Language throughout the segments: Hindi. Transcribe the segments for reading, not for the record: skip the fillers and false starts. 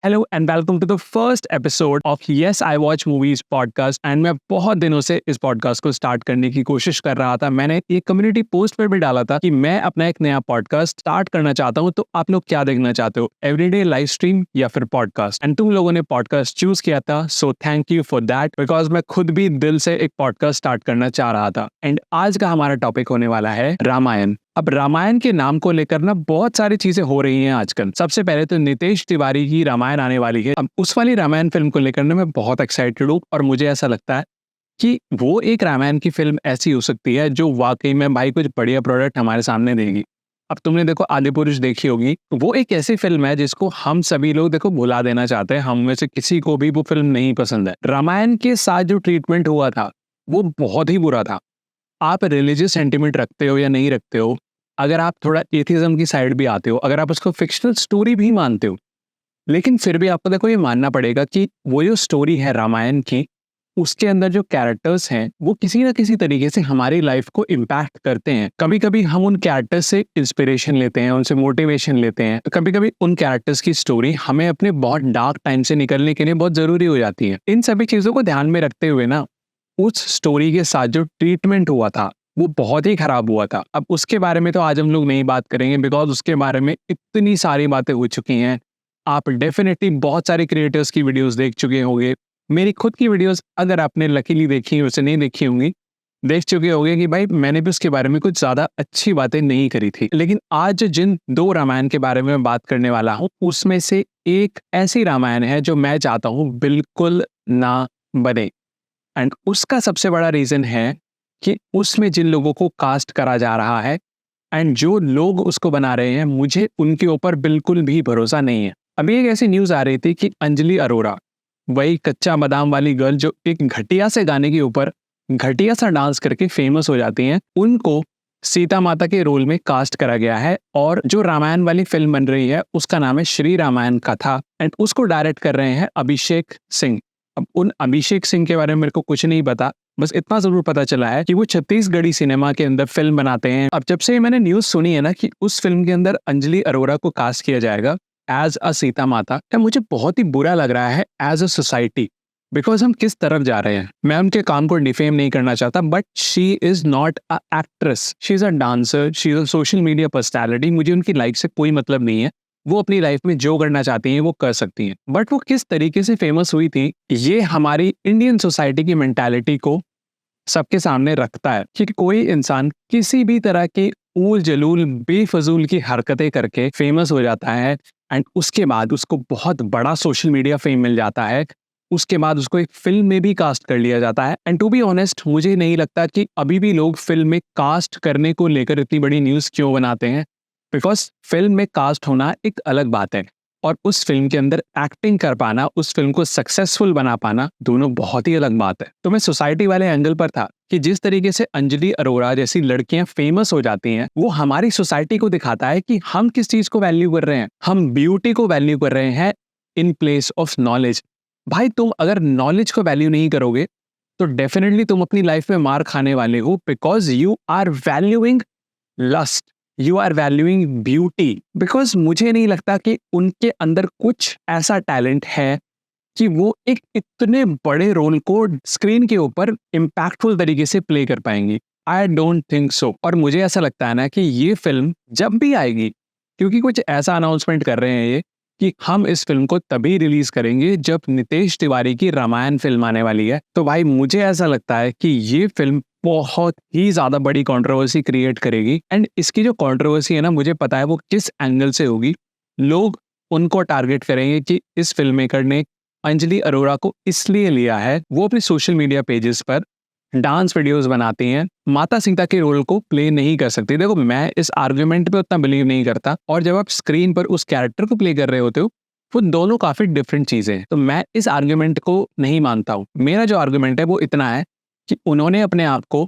Hello and welcome to the first episode of yes I watch movies podcast. And मैं बहुत दिनों से इस पॉडकास्ट को स्टार्ट करने की कोशिश कर रहा था। मैंने एक कम्युनिटी पोस्ट पर भी डाला था कि मैं अपना एक नया पॉडकास्ट स्टार्ट करना चाहता हूं, तो आप लोग क्या देखना चाहते हो, एवरीडे लाइव स्ट्रीम या फिर पॉडकास्ट। एंड तुम लोगों ने पॉडकास्ट चूज किया था, so thank you for that, because मैं खुद भी दिल से एक पॉडकास्ट स्टार्ट करना चाह रहा था। एंड आज का हमारा टॉपिक होने वाला है रामायण। अब रामायण के नाम को लेकर ना बहुत सारी चीजें हो रही हैं आजकल। सबसे पहले तो नितेश तिवारी की रामायण आने वाली है। अब उस वाली रामायण फिल्म को लेकर ना मैं बहुत एक्साइटेड हूँ, और मुझे ऐसा लगता है कि वो एक रामायण की फिल्म ऐसी हो सकती है जो वाकई में भाई कुछ बढ़िया प्रोडक्ट हमारे सामने देगी। अब तुमने देखो आदिपुरुष देखी होगी, वो एक ऐसी फिल्म है जिसको हम सभी लोग देखो भुला देना चाहते हैं। हम में से किसी को भी वो फिल्म नहीं पसंद है। रामायण के साथ जो ट्रीटमेंट हुआ था वो बहुत ही बुरा था। आप रिलीजियस सेंटिमेंट रखते हो या नहीं रखते हो, अगर आप थोड़ा एथिज्म की साइड भी आते हो, अगर आप उसको फिक्शनल स्टोरी भी मानते हो, लेकिन फिर भी आपको देखो ये मानना पड़ेगा कि वो जो स्टोरी है रामायण की, उसके अंदर जो कैरेक्टर्स हैं वो किसी ना किसी तरीके से हमारी लाइफ को इम्पैक्ट करते हैं। कभी कभी हम उन कैरेक्टर्स से इंस्पिरेशन लेते हैं, उनसे मोटिवेशन लेते हैं, तो कभी कभी उन कैरेक्टर्स की स्टोरी हमें अपने बहुत डार्क टाइम से निकलने के लिए बहुत जरूरी हो जाती है। इन सभी चीजों को ध्यान में रखते हुए ना, उस स्टोरी के साथ जो ट्रीटमेंट हुआ था वो बहुत ही खराब हुआ था। अब उसके बारे में तो आज हम लोग नहीं बात करेंगे, बिकॉज उसके बारे में इतनी सारी बातें हो चुकी हैं। आप डेफिनेटली बहुत सारे क्रिएटर्स की वीडियोस देख चुके होंगे। मेरी खुद की वीडियोस अगर आपने लकीली देखी उसे नहीं देखी होंगी, देख चुके होंगे कि भाई मैंने भी उसके बारे में कुछ ज्यादा अच्छी बातें नहीं करी थी। लेकिन आज जिन दो रामायण के बारे में मैं बात करने वाला हूँ, उसमें से एक ऐसी रामायण है जो मैं चाहता हूँ बिल्कुल ना बने। एंड उसका सबसे बड़ा रीजन है कि उसमें जिन लोगों को कास्ट करा जा रहा है एंड जो लोग उसको बना रहे हैं, मुझे उनके ऊपर बिल्कुल भी भरोसा नहीं है। अभी एक ऐसी न्यूज आ रही थी कि अंजलि अरोरा, वही कच्चा बादाम वाली गर्ल जो एक घटिया से गाने के ऊपर घटिया सा डांस करके फेमस हो जाती हैं, उनको सीता माता के रोल में कास्ट करा गया है। और जो रामायण वाली फिल्म बन रही है उसका नाम है श्री रामायण कथा, एंड उसको डायरेक्ट कर रहे हैं अभिषेक सिंह। अब उन अभिषेक सिंह के बारे में मेरे को कुछ नहीं पता, बस इतना जरूर पता चला है कि वो छत्तीसगढ़ी सिनेमा के अंदर फिल्म बनाते हैं। अब जब से मैंने न्यूज सुनी है ना कि उस फिल्म के अंदर अंजलि अरोरा को कास्ट किया जाएगा एज अ सीता माता, तो मुझे बहुत ही बुरा लग रहा है एज अ सोसाइटी। बिकॉज हम किस तरफ जा रहे हैं, मैं उनके काम को डिफेम नहीं करना चाहता, but she is not a actress, she is a dancer, she is a social media personality. मुझे उनकी लाइफ से कोई मतलब नहीं है। वो अपनी लाइफ में जो करना चाहती हैं वो कर सकती हैं, बट वो किस तरीके से फेमस हुई थी ये हमारी इंडियन सोसाइटी की मेंटालिटी को सबके सामने रखता है कि कोई इंसान किसी भी तरह की ऊल जलूल बेफजूल की हरकतें करके फेमस हो जाता है, एंड उसके बाद उसको बहुत बड़ा सोशल मीडिया फेम मिल जाता है। उसके बाद उसको एक फिल्म में भी कास्ट कर लिया जाता है। एंड टू बी ऑनेस्ट, मुझे नहीं लगता कि अभी भी लोग फिल्म में कास्ट करने को लेकर इतनी बड़ी न्यूज़ क्यों बनाते हैं, बिकॉज फिल्म में कास्ट होना एक अलग बात है, और उस फिल्म के अंदर एक्टिंग कर पाना, उस फिल्म को सक्सेसफुल बना पाना, दोनों बहुत ही अलग बात है। तो मैं सोसाइटी वाले एंगल पर था कि जिस तरीके से अंजलि अरोरा जैसी लड़कियां फेमस हो जाती हैं, वो हमारी सोसाइटी को दिखाता है कि हम किस चीज को वैल्यू कर रहे हैं। हम ब्यूटी को वैल्यू कर रहे हैं इन प्लेस ऑफ नॉलेज। भाई तुम अगर नॉलेज को वैल्यू नहीं करोगे तो डेफिनेटली तुम अपनी लाइफ में मार खाने वाले हो, because you are valuing lust, you are valuing beauty. Because मुझे नहीं लगता कि उनके अंदर कुछ ऐसा टैलेंट है कि वो एक इतने बड़े रोल को स्क्रीन के ऊपर इम्पैक्टफुल तरीके से प्ले कर पाएंगी। I don't think so. और मुझे ऐसा लगता है ना कि ये फिल्म जब भी आएगी, क्योंकि कुछ ऐसा अनाउंसमेंट कर रहे हैं ये कि हम इस फिल्म को तभी रिलीज करेंगे जब नितेश तिवारी की रामायण फिल्म आने वाली है, तो भाई मुझे ऐसा लगता है कि ये फिल्म बहुत ही ज्यादा बड़ी कंट्रोवर्सी क्रिएट करेगी। एंड इसकी जो कंट्रोवर्सी है ना, मुझे पता है वो किस एंगल से होगी। लोग उनको टारगेट करेंगे कि इस फिल्म मेकर ने अंजलि अरोरा को इसलिए लिया है, वो अपने सोशल मीडिया पेजेस पर डांस वीडियोस बनाती हैं, माता सीता के रोल को प्ले नहीं कर सकती। देखो मैं इस आर्गुमेंट पे उतना बिलीव नहीं करता, और जब आप स्क्रीन पर उस कैरेक्टर को प्ले कर रहे होते हो वो दोनों काफी डिफरेंट चीजें हैं। तो मैं इस आर्गुमेंट को नहीं मानता हूँ। मेरा जो आर्गुमेंट है वो इतना है कि उन्होंने अपने आप को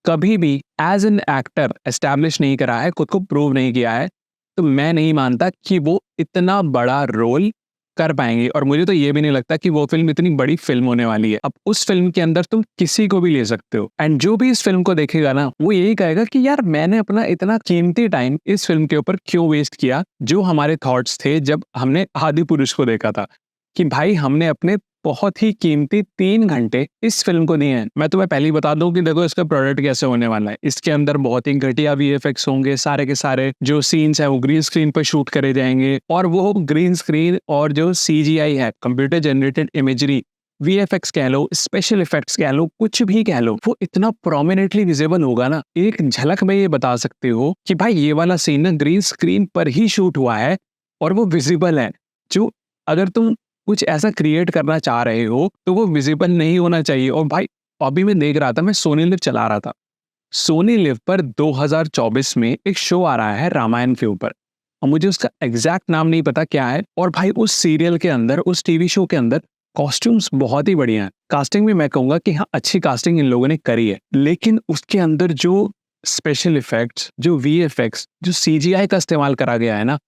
कभी भी एज एन एक्टर एस्टैब्लिश नहीं करा है, खुद को प्रूव नहीं किया है। तो मैं नहीं मानता कि वो इतना बड़ा रोल कर पाएंगे। और मुझे तो ये भी नहीं लगता कि वो फिल्म इतनी बड़ी फिल्म होने वाली है। अब उस फिल्म के अंदर तुम किसी को भी ले सकते हो, एंड जो भी इस फिल्म को देखेगा ना, वो यही कहेगा कि यार मैंने अपना इतना कीमती टाइम इस फिल्म के ऊपर क्यों वेस्ट किया। जो हमारे थॉट्स थे जब हमने आदि पुरुष को देखा था, कि भाई हमने अपने बहुत ही कीमती 3 घंटे इस फिल्म को दिए हैं। मैं तुम्हें पहले ही बता दूं कि देखो इसका प्रोडक्ट कैसे होने वाला है। इसके अंदर बहुत ही घटिया वीएफएक्स होंगे, सारे के सारे जो सीन्स है वो ग्रीन स्क्रीन पर शूट करे जाएंगे, और वो ग्रीन स्क्रीन और जो सीजीआई है, कंप्यूटर जनरेटेड इमेजरी, वीएफएक्स कह लो, स्पेशल इफेक्ट्स कह लो, कुछ भी कह लो, वो इतना प्रोमिनेंटली विजिबल होगा ना। एक झलक में ये बता सकते हो कि भाई ये वाला सीन ना ग्रीन स्क्रीन पर ही शूट हुआ है और वो विजिबल है। जो अगर तुम कुछ ऐसा क्रिएट करना चाह रहे हो तो वो विजिबल नहीं होना चाहिए। और भाई अभी मैं देख रहा था, मैं सोनी लिव चला रहा था, सोनी लिव पर 2024 में एक शो आ रहा है रामायण के ऊपर, और मुझे उसका एग्जैक्ट नाम नहीं पता क्या है। और भाई उस सीरियल के अंदर, उस टीवी शो के अंदर कॉस्ट्यूम्स बहुत ही बढ़िया हैं। कास्टिंग भी मैं कहूंगा कि हाँ, अच्छी कास्टिंग इन लोगों ने करी है, लेकिन उसके अंदर जो स्पेशल इफेक्ट्स, जो वीएफएक्स, जो सीजीआई का इस्तेमाल करा गया है ना,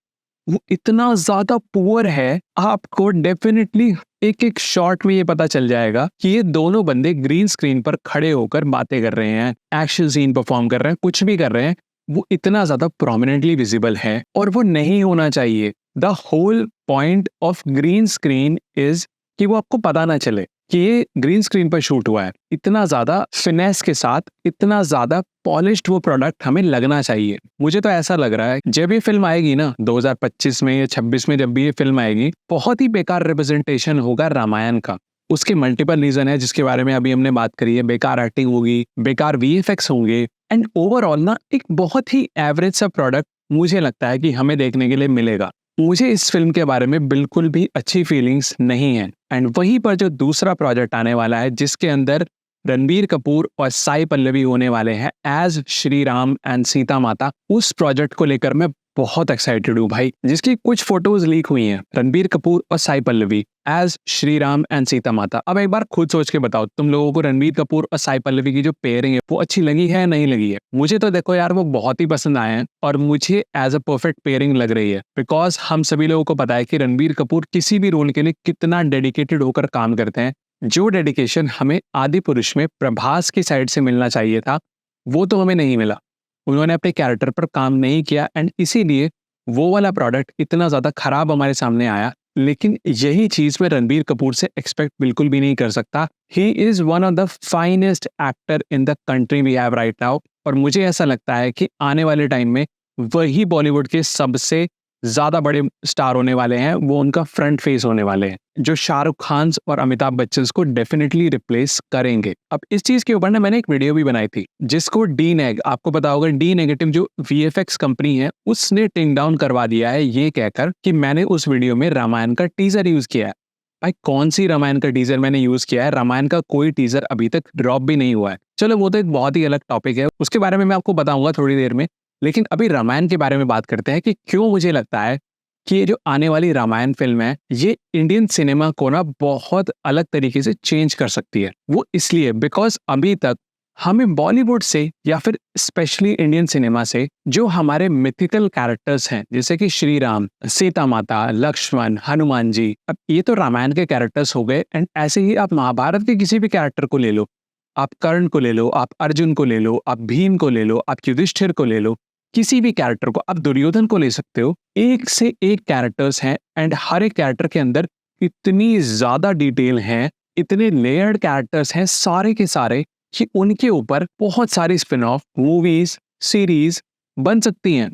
वो इतना ज्यादा पुअर है। आपको डेफिनेटली एक एक शॉट में ये पता चल जाएगा कि ये दोनों बंदे ग्रीन स्क्रीन पर खड़े होकर बातें कर रहे हैं, एक्शन सीन परफॉर्म कर रहे हैं, कुछ भी कर रहे हैं, वो इतना ज्यादा प्रोमिनेंटली विजिबल है। और वो नहीं होना चाहिए। The whole point of green screen is कि वो आपको पता ना चले कि ये ग्रीन स्क्रीन पर शूट हुआ है। इतना ज्यादा फिनेस के साथ, इतना ज्यादा पॉलिश्ड वो प्रोडक्ट हमें लगना चाहिए। मुझे तो ऐसा लग रहा है जब ये फिल्म आएगी ना 2025 में या 26 में, जब भी ये फिल्म आएगी, बहुत ही बेकार रिप्रेजेंटेशन होगा रामायण का। उसके मल्टीपल रीजन है जिसके बारे में अभी हमने बात करी है। बेकार एक्टिंग होगी, बेकार वीएफएक्स होंगे, एंड ओवरऑल ना एक बहुत ही एवरेज सा प्रोडक्ट मुझे लगता है कि हमें देखने के लिए मिलेगा। मुझे इस फिल्म के बारे में बिल्कुल भी अच्छी फीलिंग्स नहीं है। एंड वहीं पर जो दूसरा प्रोजेक्ट आने वाला है जिसके अंदर रणबीर कपूर और साई पल्लवी होने वाले हैं एज श्री राम एंड सीता माता, उस प्रोजेक्ट को लेकर मैं बहुत एक्साइटेड हूँ भाई। जिसकी कुछ फोटोज लीक हुई हैं, रणबीर कपूर और साई पल्लवी एज श्री राम एंड सीता माता। अब एक बार खुद सोच के बताओ, तुम लोगों को रणबीर कपूर और साई पल्लवी की जो पेयरिंग है वो अच्छी लगी है, नहीं लगी है? मुझे तो देखो यार वो बहुत ही पसंद आए हैं, और मुझे एज अ परफेक्ट पेयरिंग लग रही है। बिकॉज हम सभी लोगों को पता है कि रणबीर कपूर किसी भी रोल के लिए कितना डेडिकेटेड होकर काम करते हैं। जो डेडिकेशन हमें आदि पुरुष में प्रभास की साइड से मिलना चाहिए था, वो तो हमें नहीं मिला। उन्होंने अपने कैरेक्टर पर काम नहीं किया, एंड इसीलिए वो वाला प्रोडक्ट इतना ज्यादा खराब हमारे सामने आया। लेकिन यही चीज मैं रणबीर कपूर से एक्सपेक्ट बिल्कुल भी नहीं कर सकता। He is one of the finest actor in the country we have right now. और मुझे ऐसा लगता है कि आने वाले टाइम में वही बॉलीवुड के सबसे ज्यादा बड़े स्टार होने वाले हैं, वो उनका फ्रंट फेस होने वाले हैं, जो शाहरुख खान और अमिताभ बच्चन को डेफिनेटली रिप्लेस करेंगे। अब इस चीज के ऊपर ना मैंने एक वीडियो भी बनाई थी जिसको डी नेग, आपको पता होगा डी नेगेटिव जो वीएफएक्स कंपनी है, उसने टेक डाउन करवा दिया है ये कहकर कि मैंने उस वीडियो में रामायण का टीजर यूज किया है। भाई कौन सी रामायण का टीजर मैंने यूज किया है? रामायण का कोई टीजर अभी तक ड्रॉप भी नहीं हुआ है। चलो वो तो एक बहुत ही अलग टॉपिक है, उसके बारे में मैं आपको बताऊंगा थोड़ी देर में। लेकिन अभी रामायण के बारे में बात करते हैं कि क्यों मुझे लगता है कि ये जो आने वाली रामायण फिल्म है ये इंडियन सिनेमा को ना बहुत अलग तरीके से चेंज कर सकती है। वो इसलिए बिकॉज अभी तक हमें बॉलीवुड से या फिर स्पेशली इंडियन सिनेमा से जो हमारे मिथिकल कैरेक्टर्स हैं, जैसे कि श्री राम, सीता माता, लक्ष्मण, हनुमान जी, अब ये तो रामायण के कैरेक्टर्स हो गए। एंड ऐसे ही आप महाभारत के किसी भी कैरेक्टर को ले लो, आप कर्ण को ले लो, आप अर्जुन को ले लो, आप भीम को ले लो, आप युधिष्ठिर को ले लो, किसी भी कैरेक्टर को, आप दुर्योधन को ले सकते हो। एक से एक कैरेक्टर्स हैं, एंड हर एक कैरेक्टर के अंदर इतनी ज्यादा डिटेल है, इतने लेयर्ड कैरेक्टर्स हैं सारे के सारे, कि उनके ऊपर बहुत सारी स्पिन ऑफ मूवीज, सीरीज बन सकती हैं।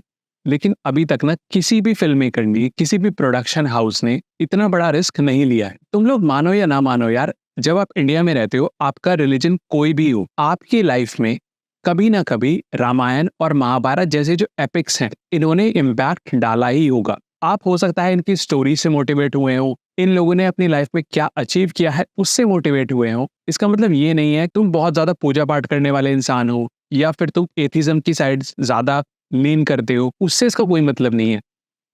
लेकिन अभी तक ना किसी भी फिल्म मेकर ने, किसी भी प्रोडक्शन हाउस ने इतना बड़ा रिस्क नहीं लिया है। तुम लोग मानो या ना मानो यार, जब आप इंडिया में रहते हो, आपका रिलीजन कोई भी हो, आपकी लाइफ में कभी ना कभी रामायण और महाभारत जैसे जो एपिक्स हैं, इन्होंने इम्पैक्ट डाला ही होगा। आप हो सकता है इनकी स्टोरी से मोटिवेट हुए हो, इन लोगों ने अपनी लाइफ में क्या अचीव किया है उससे मोटिवेट हुए हो। इसका मतलब ये नहीं है तुम बहुत ज्यादा पूजा पाठ करने वाले इंसान हो, या फिर तुम एथिज्म की साइड ज्यादा लीन करते हो, उससे इसका कोई मतलब नहीं है।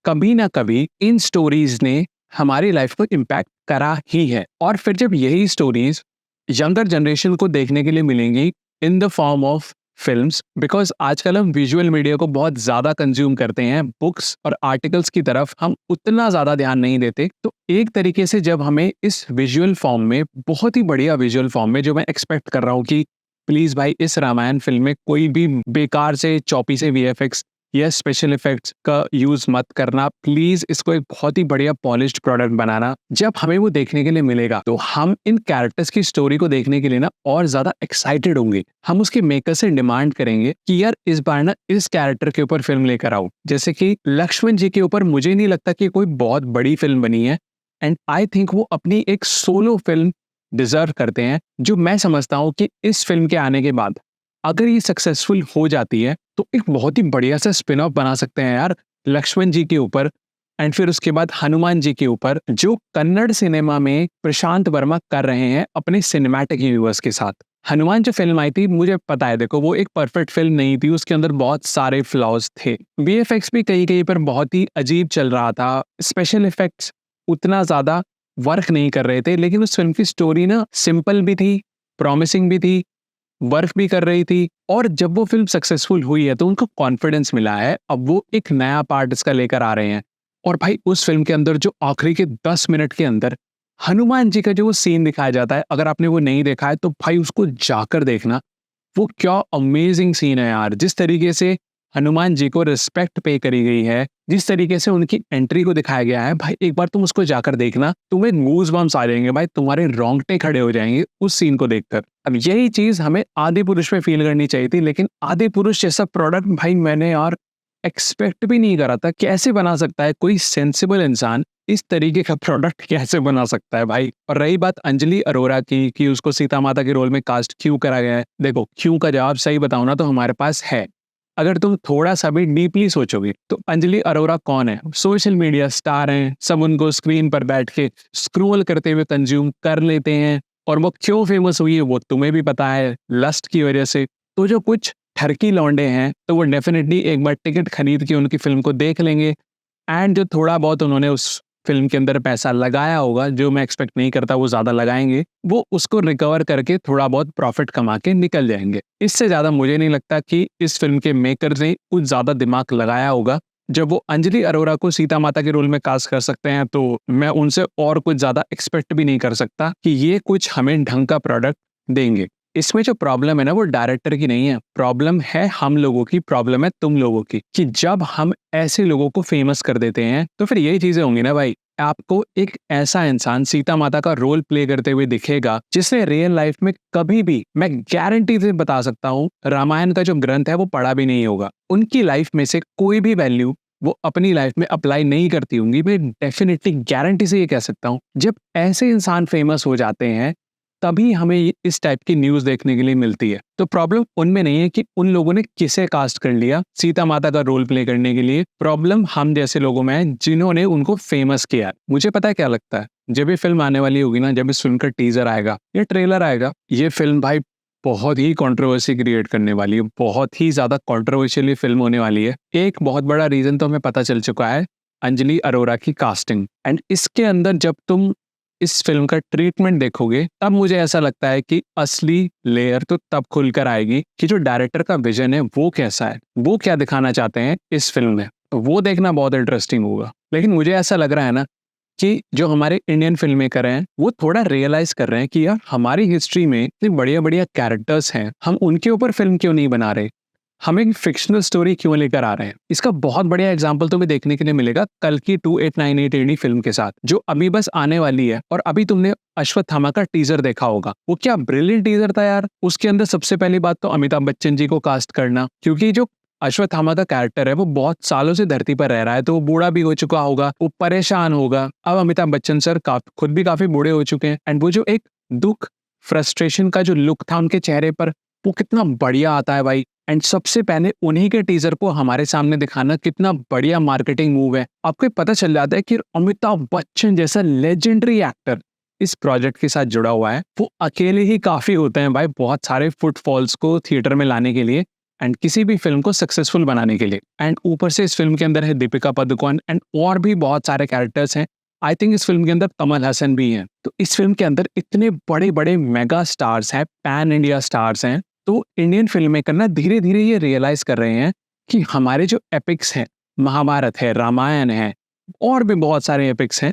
कभी ना कभी इन स्टोरीज ने हमारी लाइफ को इम्पैक्ट करा ही है। और फिर जब यही स्टोरीज यंगर जनरेशन को देखने के लिए मिलेंगी in the form of films, because आजकल हम विजुअल मीडिया को बहुत ज़्यादा कंज्यूम करते हैं, बुक्स और आर्टिकल्स की तरफ हम उतना ज़्यादा ध्यान नहीं देते। तो एक तरीके से जब हमें इस विजुअल फॉर्म में, बहुत ही बढ़िया विजुअल फॉर्म में, जो मैं एक्सपेक्ट कर रहा हूँ कि प्लीज़ भाई इस रामायण फिल्म में कोई भी बेकार से चौपी से वीएफएक्स या स्पेशल इफेक्ट्स का यूज मत करना, प्लीज इसको एक बहुत ही बढ़िया पॉलिश्ड प्रोडक्ट बनाना। जब हमें वो देखने के लिए मिलेगा तो हम इन कैरेक्टर्स की स्टोरी को देखने के लिए ना और ज्यादा एक्साइटेड होंगे। हम उसके मेकर से डिमांड करेंगे कि यार इस बार ना इस कैरेक्टर के ऊपर फिल्म लेकर आओ। जैसे कि लक्ष्मण जी के ऊपर मुझे नहीं लगता कि कोई बहुत बड़ी फिल्म बनी है, एंड आई थिंक वो अपनी एक सोलो फिल्म डिजर्व करते हैं। जो मैं समझता हूँ कि इस फिल्म के आने के बाद अगर ये सक्सेसफुल हो जाती है तो एक बहुत ही बढ़िया सा स्पिन ऑफ बना सकते हैं यार लक्ष्मण जी के ऊपर, एंड फिर उसके बाद हनुमान जी के ऊपर, जो कन्नड़ सिनेमा में प्रशांत वर्मा कर रहे हैं अपने सिनेमैटिक यूनिवर्स के साथ। हनुमान जो फिल्म आई थी, मुझे पता है, देखो वो एक परफेक्ट फिल्म नहीं थी, उसके अंदर बहुत सारे फ्लॉज थे। वीएफएक्स भी कहीं कहीं पर बहुत ही अजीब चल रहा था, स्पेशल इफेक्ट्स उतना ज्यादा वर्क नहीं कर रहे थे, लेकिन उस फिल्म की स्टोरी ना सिंपल भी थी, प्रॉमिसिंग भी थी, वर्क भी कर रही थी। और जब वो फिल्म सक्सेसफुल हुई है तो उनको कॉन्फिडेंस मिला है, अब वो एक नया पार्ट इसका लेकर आ रहे हैं। और भाई उस फिल्म के अंदर जो आखिरी के 10 मिनट के अंदर हनुमान जी का जो वो सीन दिखाया जाता है, अगर आपने वो नहीं देखा है तो भाई उसको जाकर देखना। वो क्या अमेजिंग सीन है यार, जिस तरीके से हनुमान जी को रिस्पेक्ट पे करी गई है, जिस तरीके से उनकी एंट्री को दिखाया गया है, भाई एक बार तुम उसको जाकर देखना, तुम्हें गूज बम्स आ जाएंगे भाई, तुम्हारे रोंगटे खड़े हो जाएंगे उस सीन को देखकर। अब यही चीज हमें आदि पुरुष में फील करनी चाहिए थी, लेकिन आदि पुरुष जैसा प्रोडक्ट भाई मैंने यार एक्सपेक्ट भी नहीं करा था। कैसे बना सकता है कोई सेंसिबल इंसान, इस तरीके का प्रोडक्ट कैसे बना सकता है भाई। और रही बात अंजलि अरोरा की कि उसको सीता माता के रोल में कास्ट क्यों करा गया है, देखो क्यों का जवाब सही बताऊं ना तो हमारे पास है। अगर तुम थोड़ा सा भी डीपली सोचोगे तो अंजलि अरोरा कौन है, सोशल मीडिया स्टार हैं, सब उनको स्क्रीन पर बैठ के स्क्रोल करते हुए कंज्यूम कर लेते हैं। और वो क्यों फेमस हुई है वो तुम्हें भी पता है, लस्ट की वजह से। तो जो कुछ ठरकी लौंडे हैं तो वो डेफिनेटली एक बार टिकट खरीद के उनकी फिल्म को देख लेंगे, एंड जो थोड़ा बहुत उन्होंने उस फिल्म के अंदर पैसा लगाया होगा, जो मैं एक्सपेक्ट नहीं करता वो ज्यादा लगाएंगे, वो उसको रिकवर करके थोड़ा बहुत प्रॉफिट कमा के निकल जाएंगे। इससे ज्यादा मुझे नहीं लगता कि इस फिल्म के मेकर्स ने कुछ ज्यादा दिमाग लगाया होगा। जब वो अंजलि अरोरा को सीता माता के रोल में कास्ट कर सकते हैं तो मैं उनसे और कुछ ज्यादा एक्सपेक्ट भी नहीं कर सकता कि ये कुछ हमें ढंग का प्रोडक्ट देंगे। इसमें जो प्रॉब्लम है ना वो डायरेक्टर की नहीं है, प्रॉब्लम है हम लोगों की, प्रॉब्लम है तुम लोगों की, कि जब हम ऐसे लोगों को फेमस कर देते हैं तो फिर यही चीजें होंगी ना भाई। आपको एक ऐसा इंसान सीता माता का रोल प्ले करते हुए दिखेगा जिसने रियल लाइफ में कभी भी, मैं गारंटी से बता सकता हूँ, रामायण का जो ग्रंथ है वो पढ़ा भी नहीं होगा। उनकी लाइफ में से कोई भी वैल्यू वो अपनी लाइफ में अप्लाई नहीं करती होंगी। मैं डेफिनेटली गारंटी से ये कह सकता हूँ। जब ऐसे इंसान फेमस हो जाते हैं तभी हमें इस टाइप की न्यूज देखने के लिए मिलती है। तो प्रॉब्लम उनमें नहीं है कि उन लोगों ने किसे कास्ट कर लिया सीता माता का रोल प्ले करने के लिए, प्रॉब्लम हम जैसे लोगों में है जिन्होंने उनको फेमस किया। मुझे पता है क्या लगता है, जब ये फिल्म आने वाली होगी ना, जब इस फिल्म का टीजर आएगा या ट्रेलर आएगा, ये फिल्म भाई बहुत ही कंट्रोवर्सी क्रिएट करने वाली है, बहुत ही ज्यादा कंट्रोवर्शियल फिल्म होने वाली है। एक बहुत बड़ा रीजन तो हमें पता चल चुका है, अंजलि अरोरा की कास्टिंग। एंड इसके अंदर जब तुम इस फिल्म का ट्रीटमेंट देखोगे तब मुझे ऐसा लगता है कि असली लेयर तो तब खुलकर आएगी कि जो डायरेक्टर का विजन है वो कैसा है, वो क्या दिखाना चाहते हैं इस फिल्म में। तो वो देखना बहुत इंटरेस्टिंग होगा। लेकिन मुझे ऐसा लग रहा है ना कि जो हमारे इंडियन फिल्म मेकर हैं वो थोड़ा रियलाइज कर रहे हैं कि यार हमारी हिस्ट्री में इतने बढ़िया बढ़िया कैरेक्टर्स हैं, हम उनके ऊपर फिल्म क्यों नहीं बना रहे, हम एक फिक्शनल स्टोरी क्यों लेकर आ रहे हैं। इसका बहुत बढ़िया एग्जांपल तुम्हें देखने के लिए मिलेगा कल की 2898 एडी फिल्म के साथ, जो अभी बस आने वाली है। और अभी तुमने अश्वत्थामा का टीजर देखा होगा, वो क्या ब्रिलियंट टीजर था यार। उसके अंदर सबसे पहली बात तो अमिताभ बच्चन जी को कास्ट करना, क्योंकि जो अश्वत्थामा का कैरेक्टर है वो बहुत सालों से धरती पर रह रहा है, तो वो बूढ़ा भी हो चुका होगा, वो परेशान होगा। अब अमिताभ बच्चन सर खुद भी काफी बूढ़े हो चुके हैं, एंड वो जो एक दुख, फ्रस्ट्रेशन का जो लुक था उनके चेहरे पर, वो कितना बढ़िया आता है भाई। एंड सबसे पहले उन्हीं के टीजर को हमारे सामने दिखाना कितना बढ़िया मार्केटिंग मूव है। आपको पता चल जाता है कि अमिताभ बच्चन जैसा लेजेंडरी एक्टर इस प्रोजेक्ट के साथ जुड़ा हुआ है। वो अकेले ही काफी होते हैं भाई बहुत सारे फुटफॉल्स को थिएटर में लाने के लिए एंड किसी भी फिल्म को सक्सेसफुल बनाने के लिए। एंड ऊपर से इस फिल्म के अंदर है दीपिका पादुकोण एंड और भी बहुत सारे कैरेक्टर्स हैं। आई थिंक इस फिल्म के अंदर कमल हसन भी हैं। तो इस फिल्म के अंदर इतने बड़े बड़े मेगा स्टार्स हैं, पैन इंडिया स्टार्स हैं, तो इंडियन फिल्म मेकर ना धीरे धीरे ये रियलाइज कर रहे हैं कि हमारे जो एपिक्स हैं, महाभारत है, रामायण है, और भी बहुत सारे एपिक्स हैं,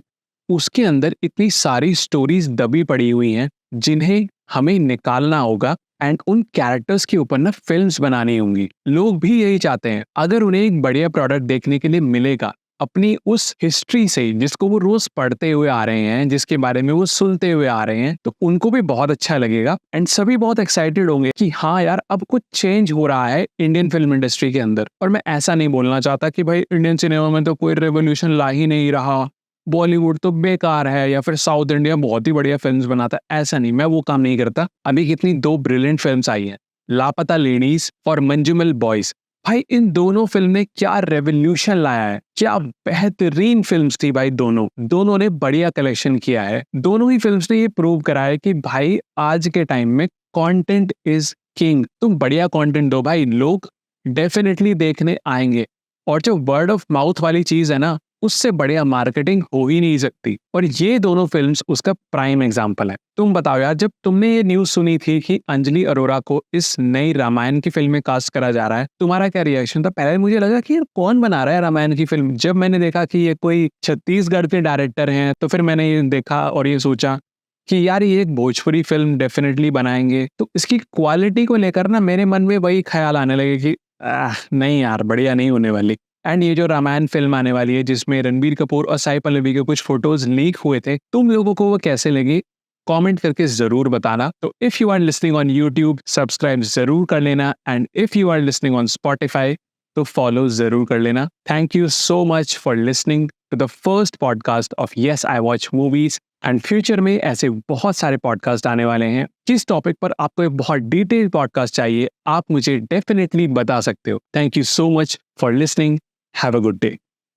उसके अंदर इतनी सारी स्टोरीज दबी पड़ी हुई हैं जिन्हें हमें निकालना होगा एंड उन कैरेक्टर्स के ऊपर ना फिल्म्स बनानी होंगी। लोग भी यही चाहते हैं। अगर उन्हें एक बढ़िया प्रोडक्ट देखने के लिए मिलेगा अपनी उस हिस्ट्री से जिसको वो रोज पढ़ते हुए आ रहे हैं, जिसके बारे में वो सुनते हुए आ रहे हैं, तो उनको भी बहुत अच्छा लगेगा एंड सभी बहुत एक्साइटेड होंगे कि हाँ यार, अब कुछ चेंज हो रहा है इंडियन फिल्म इंडस्ट्री के अंदर। और मैं ऐसा नहीं बोलना चाहता कि भाई इंडियन सिनेमा में तो कोई रेवोल्यूशन ला ही नहीं रहा, बॉलीवुड तो बेकार है, या फिर साउथ इंडिया बहुत ही बढ़िया फिल्म्स बनाता है। ऐसा नहीं, मैं वो काम नहीं करता। अभी कितनी दो ब्रिलियंट फिल्म्स आई हैं, लापता लेडीज और मंजूमेल बॉयज। भाई इन दोनों फिल्म ने क्या रेवोल्यूशन लाया है, क्या बेहतरीन फिल्म्स थी भाई। दोनों ने बढ़िया कलेक्शन किया है। दोनों ही फिल्म्स ने ये प्रूव करा है कि भाई आज के टाइम में कंटेंट इज किंग। तुम बढ़िया कंटेंट दो भाई, लोग डेफिनेटली देखने आएंगे। और जो वर्ड ऑफ माउथ वाली चीज है ना, उससे बढ़िया मार्केटिंग हो ही नहीं सकती। और ये दोनों फिल्म्स उसका प्राइम एग्जांपल है। तुम बताओ यार, जब तुमने ये न्यूज सुनी थी कि अंजलि अरोरा को इस नई रामायण की फिल्म में कास्ट करा जा रहा है, तुम्हारा क्या रिएक्शन था? पहले मुझे लगा कि यार कौन बना रहा है रामायण की फिल्म। जब मैंने देखा कि ये कोई छत्तीसगढ़ के डायरेक्टर हैं, तो फिर मैंने ये देखा और ये सोचा कि यार ये एक भोजपुरी फिल्म डेफिनेटली बनाएंगे। तो इसकी क्वालिटी को लेकर ना मेरे मन में वही ख्याल आने लगे कि नहीं यार, बढ़िया नहीं होने वाली। एंड ये जो रामायण फिल्म आने वाली है जिसमें रणबीर कपूर और साई पल्लवी के कुछ फोटोज लीक हुए थे, तुम लोगों को वो कैसे लगी? कमेंट करके जरूर बताना। तो if you are listening on YouTube, subscribe जरूर कर लेना, and if you are listening on Spotify तो फॉलो जरूर कर लेना। Thank you so much for listening to the first podcast of yes I watch movies. And future में ऐसे बहुत सारे पॉडकास्ट आने वाले हैं। किस टॉपिक पर आपको एक बहुत डिटेल पॉडकास्ट चाहिए, आप मुझे डेफिनेटली बता सकते हो। Thank you so much for listening. Have a good day.